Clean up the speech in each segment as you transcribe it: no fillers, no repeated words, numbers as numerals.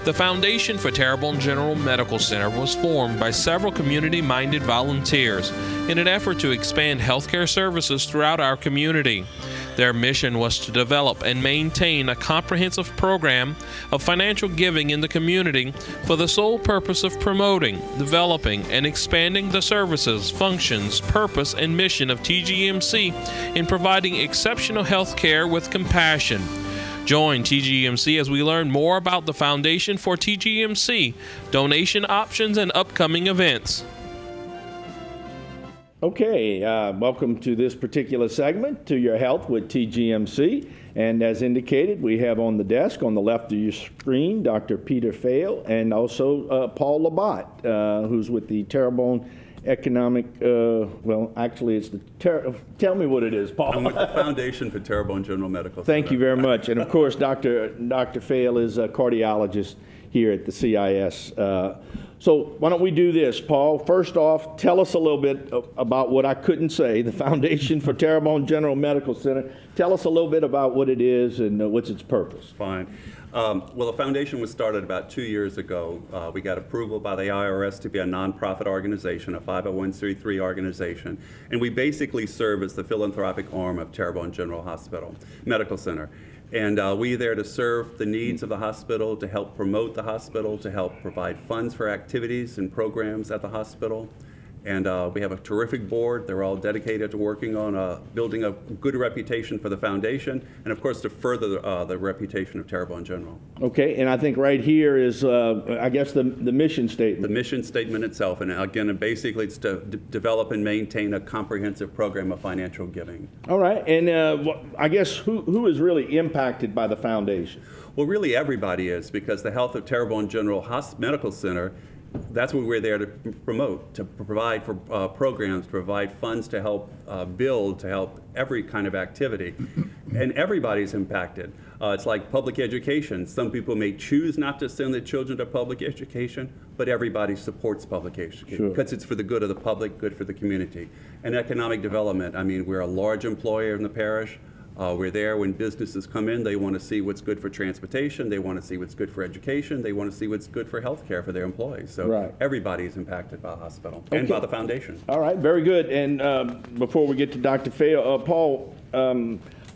The Foundation for Terrebonne General Medical Center was formed by several community-minded volunteers in an effort to expand healthcare services throughout our community. Their mission was to develop and maintain a comprehensive program of financial giving in the community for the sole purpose of promoting, developing, and expanding the services, functions, purpose, and mission of TGMC in providing exceptional health care with compassion. Join TGMC as we learn more about the Foundation for TGMC, donation options, and upcoming events. Okay, welcome to this particular segment, To Your Health with TGMC. And as indicated, we have on the desk on the left of your screen, Dr. Peter Fail, and also Paul Labatt, who's with the Terrebonne Economic, well, actually, it's the, tell me what it is, Paul. I'm with the Foundation for Terrebonne General Medical Center. Thank you very much. And of course, Dr. Fail is a cardiologist here at the CIS. So why don't we do this, Paul? First off, tell us a little bit about what I couldn't say, the Foundation for Terrebonne General Medical Center. Tell us a little bit about what it is and what's its purpose. Fine. Well, the foundation was started about 2 years ago. We got approval by the IRS to be a nonprofit organization, a 501c3 organization, and we basically serve as the philanthropic arm of Terrebonne General Medical Center. And we're there to serve the needs of the hospital, to help promote the hospital, to help provide funds for activities and programs at the hospital. And we have a terrific board. They're all dedicated to working on building a good reputation for the foundation, and of course to further the reputation of Terrebonne General. Okay, and I think right here is, I guess, the mission statement. The mission statement itself, and again, basically it's to develop and maintain a comprehensive program of financial giving. All right, and I guess who is really impacted by the foundation? Well, really everybody is, because the health of Terrebonne General Medical Center, that's what we're there to promote, to provide for programs, to provide funds to help build, to help every kind of activity. And everybody's impacted. It's like public education. Some people may choose not to send their children to public education, but everybody supports public education because it's for the good of the public, good for the community. And economic development, I mean, we're a large employer in the parish. We're there when businesses come in. They want to see what's good for transportation. They want to see what's good for education. They want to see what's good for health care for their employees. So everybody is impacted by the hospital and by the foundation. All right, very good. And before we get to Dr. Fail, Paul,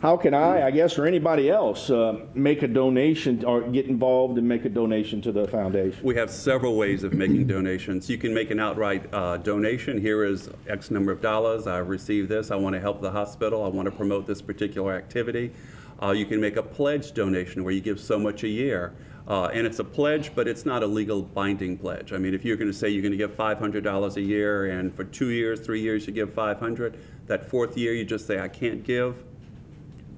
how can I guess, or anybody else make a donation or get involved and make a donation to the foundation? We have several ways of making donations. You can make an outright donation. Here is X number of dollars. I received this. I want to help the hospital. I want to promote this particular activity. You can make a pledge donation where you give so much a year. And it's a pledge, but it's not a legal binding pledge. I mean, if you're going to say you're going to give $500 a year, and for 2 years, 3 years, you give $500, that fourth year you just say, I can't give,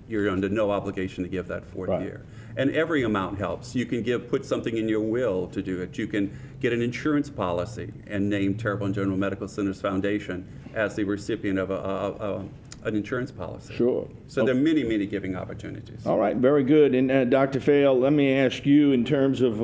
you're under no obligation to give that fourth year. And every amount helps. You can put something in your will to do it. You can get an insurance policy and name Terrebonne General Medical Center's Foundation as the recipient of an insurance policy. Sure. So there are many, many giving opportunities. All right, very good. And Dr. Fail, let me ask you, in terms of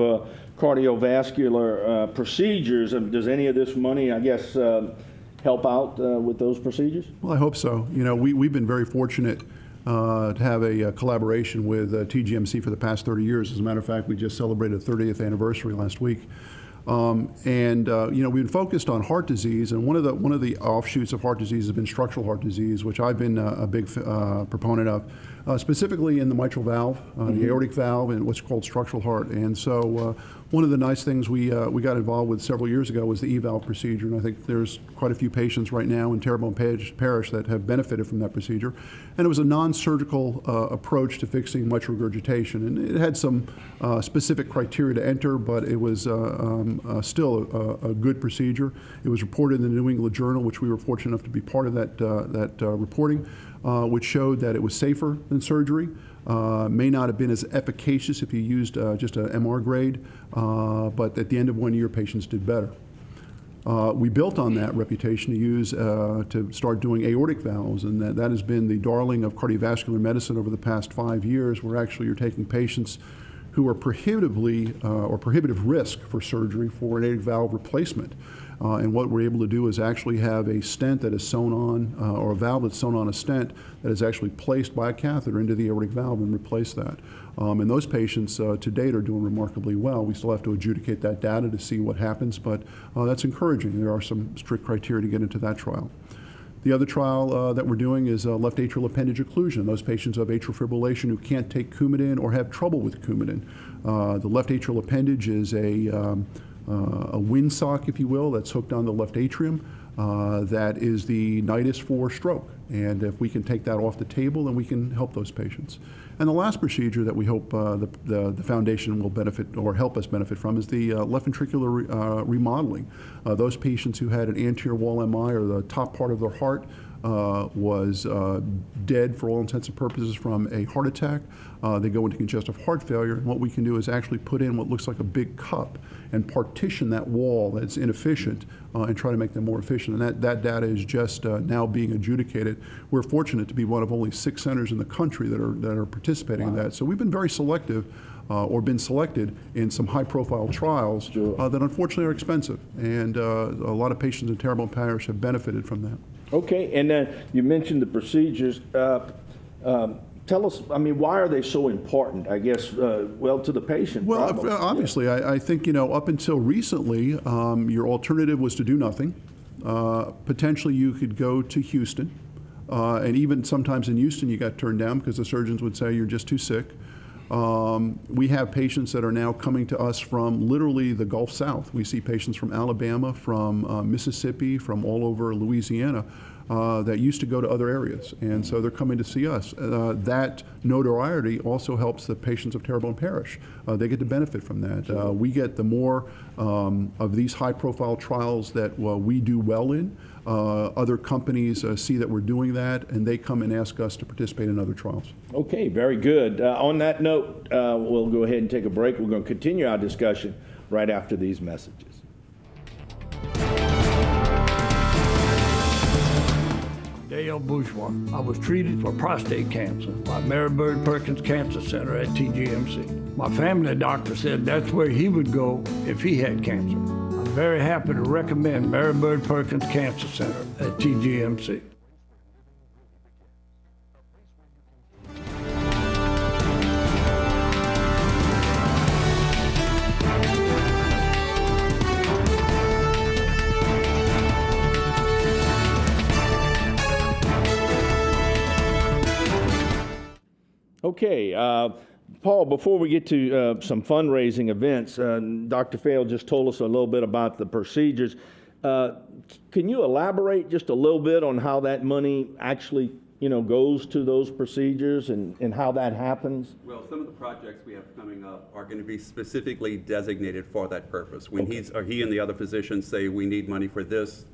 cardiovascular procedures, does any of this money, I guess, help out with those procedures? Well, I hope so. You know, we've been very fortunate to have a collaboration with TGMC for the past 30 years. As a matter of fact, we just celebrated the 30th anniversary last week. You know, we've been focused on heart disease, and one of the offshoots of heart disease has been structural heart disease, which I've been a big proponent of, specifically in the mitral valve, the aortic valve, and what's called structural heart. And so one of the nice things we got involved with several years ago was the e-valve procedure, and I think there's quite a few patients right now in Terrebonne Parish that have benefited from that procedure. And it was a non-surgical approach to fixing mitral regurgitation, and it had some specific criteria to enter, but it was still a good procedure. It was reported in the New England Journal, which we were fortunate enough to be part of that reporting, which showed that it was safer than surgery. May not have been as efficacious if you used just an MR grade, but at the end of 1 year, patients did better. We built on that reputation to start doing aortic valves, and that has been the darling of cardiovascular medicine over the past 5 years, where actually you're taking patients who are prohibitive risk for surgery for an aortic valve replacement. And what we're able to do is actually have a stent that is sewn on, or a valve that's sewn on a stent that is actually placed by a catheter into the aortic valve and replace that. And those patients to date are doing remarkably well. We still have to adjudicate that data to see what happens, but that's encouraging. There are some strict criteria to get into that trial. The other trial that we're doing is left atrial appendage occlusion. Those patients who have atrial fibrillation who can't take Coumadin or have trouble with Coumadin. The left atrial appendage is a windsock, if you will, that's hooked on the left atrium. That is the nidus for stroke. And if we can take that off the table, then we can help those patients. And the last procedure that we hope the foundation will benefit or help us benefit from is the left ventricular remodeling. Those patients who had an anterior wall MI, or the top part of their heart was dead for all intents and purposes from a heart attack. They go into congestive heart failure, and what we can do is actually put in what looks like a big cup and partition that wall that's inefficient and try to make them more efficient. And that data is just now being adjudicated. We're fortunate to be one of only 6 centers in the country that are participating in that. So we've been very selective or been selected in some high-profile trials that unfortunately are expensive. And a lot of patients in Terrebonne Parish have benefited from that. Okay, and then you mentioned the procedures. Tell us, I mean, why are they so important, I guess, well, to the patient? Well, probably. obviously, I think, up until recently, your alternative was to do nothing. Potentially, you could go to Houston. And even sometimes in Houston, you got turned down because the surgeons would say you're just too sick. We have patients that are now coming to us from literally the Gulf South. We see patients from Alabama, from Mississippi, from all over Louisiana that used to go to other areas. And so they're coming to see us. That notoriety also helps the patients of Terrebonne Parish. They get to benefit from that. We get the more of these high-profile trials that we do well in. Other companies see that we're doing that, and they come and ask us to participate in other trials. Okay, very good. On that note, we'll go ahead and take a break. We're going to continue our discussion right after these messages. Dale Bourgeois. I was treated for prostate cancer by Mary Bird Perkins Cancer Center at TGMC. My family doctor said that's where he would go if he had cancer. I'm very happy to recommend Mary Bird Perkins Cancer Center at TGMC. Okay, Paul, before we get to some fundraising events, Dr. Fail just told us a little bit about the procedures. Can you elaborate just a little bit on how that money actually, goes to those procedures and how that happens? Well, some of the projects we have coming up are going to be specifically designated for that purpose. When he and the other physicians say we need money for this,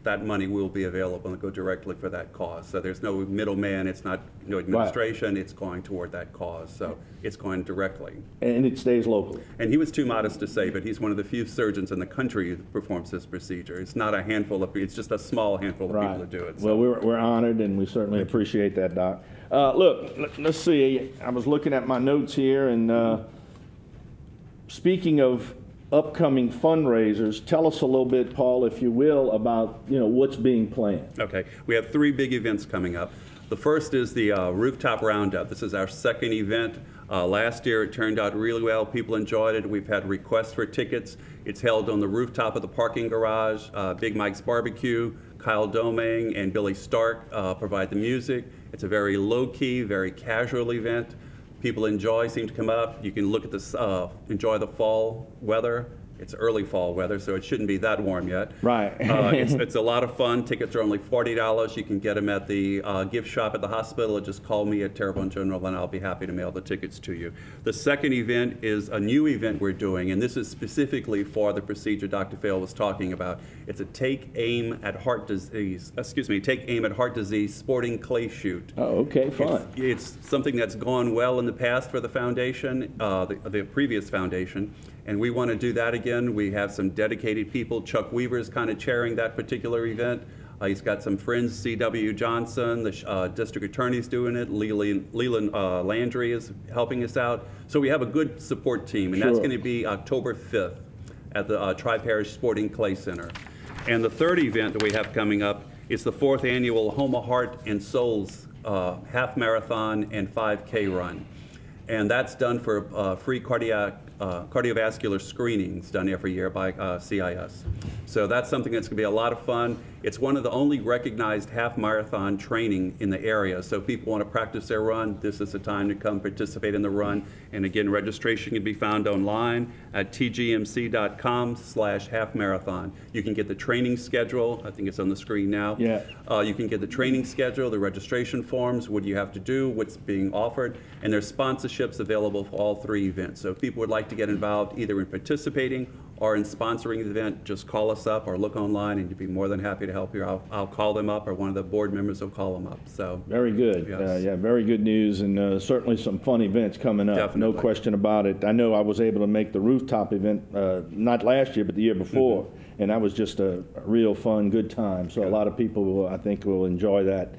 that money will be available and go directly for that cause. So there's no middleman, it's not administration, right. It's going toward that cause. So it's going directly. And it stays locally. And he was too modest to say, but he's one of the few surgeons in the country who performs this procedure. It's not a handful of people, it's just a small handful of people who do it. So. Well, we're honored and we certainly appreciate that, Doc. Look, let's see, I was looking at my notes here and speaking of upcoming fundraisers, tell us a little bit, Paul, if you will, about what's being planned. Okay, we have 3 big events coming up. The first is the Rooftop Roundup. This is our second event. Last year it turned out really well. People enjoyed it. We've had requests for tickets. It's held on the rooftop of the parking garage. Big Mike's Barbecue, Kyle Doming, and Billy Stark provide the music. It's a very low-key, very casual event. People seem to come up. You can look at this, enjoy the fall weather. It's early fall weather, so it shouldn't be that warm yet. Right. It's a lot of fun. Tickets are only $40. You can get them at the gift shop at the hospital, or just call me at Terrebonne General, and I'll be happy to mail the tickets to you. The second event is a new event we're doing, and this is specifically for the procedure Dr. Fail was talking about. It's a Take Aim at Heart Disease sporting clay shoot. Oh, okay, fun. It's something that's gone well in the past for the foundation, the previous foundation. And we want to do that again. We have some dedicated people. Chuck Weaver is kind of chairing that particular event. He's got some friends, C.W. Johnson, the district attorney's doing it, Leland Landry is helping us out. So we have a good support team, and that's Sure. going to be October 5th at the Tri-Parish Sporting Clay Center. And the third event that we have coming up is the 4th annual Homa Heart and Souls half marathon and 5K run. And that's done for free cardiovascular screenings done every year by CIS. So that's something that's going to be a lot of fun. It's one of the only recognized half marathon training in the area. So if people want to practice their run, this is the time to come participate in the run. And again, registration can be found online at tgmc.com/half-marathon. You can get the training schedule. I think it's on the screen now. Yeah. You can get the training schedule, the registration forms, what you have to do, what's being offered, and there's sponsorships available for all 3 events. So if people would like to get involved either in participating or in sponsoring the event, just call us up or look online, and you'd be more than happy to help you. I'll call them up, or one of the board members will call them up. So Very good. Yes. Yeah, very good news, and certainly some fun events coming up. Definitely. No question about it. I know I was able to make the rooftop event, not last year, but the year before, and that was just a real fun, good time. So a lot of people, I think, will enjoy that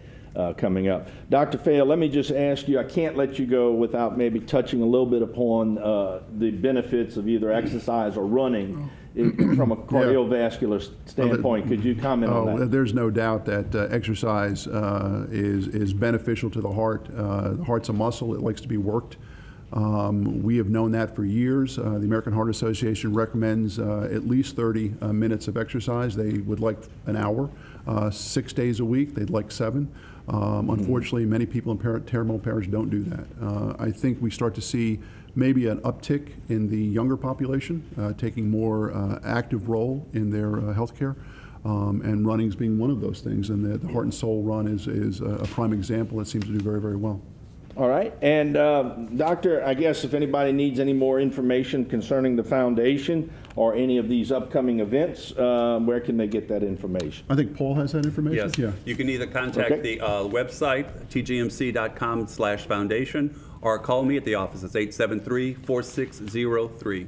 coming up. Dr. Fail, let me just ask you, I can't let you go without maybe touching a little bit upon the benefits of either exercise or running from a cardiovascular standpoint. Could you comment on that? There's no doubt that exercise is beneficial to the heart. The heart's a muscle. It likes to be worked. We have known that for years. The American Heart Association recommends at least 30 minutes of exercise. They would like an hour, 6 days a week. They'd like 7. Unfortunately, many people in Terrebonne Parish don't do that. I think we start to see maybe an uptick in the younger population, taking more active role in their health care, and running's being one of those things. And the Heart and Soul Run is a prime example that seems to do very, very well. All right. And Doctor, I guess if anybody needs any more information concerning the foundation or any of these upcoming events, where can they get that information? I think Paul has that information. yes, Yeah. you can either contact Okay. the website, tgmc.com/foundation, or call me at the office. It's 873-4603.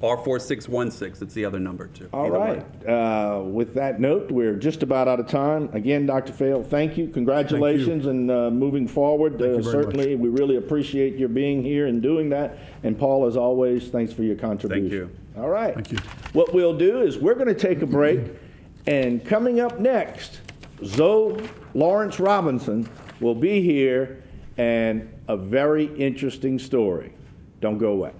Or 4616, it's the other number too. All Either right. way. With that note, we're just about out of time. Again, Dr. Fail, thank you. Congratulations and moving forward. Thank you very Certainly, we really appreciate your being here and doing that. And Paul, as always, thanks for your contribution. Thank you. All right. Thank you. What we'll do is we're going to take a break, and coming up next, Zoe Lawrence Robinson will be here, and a very interesting story. Don't go away.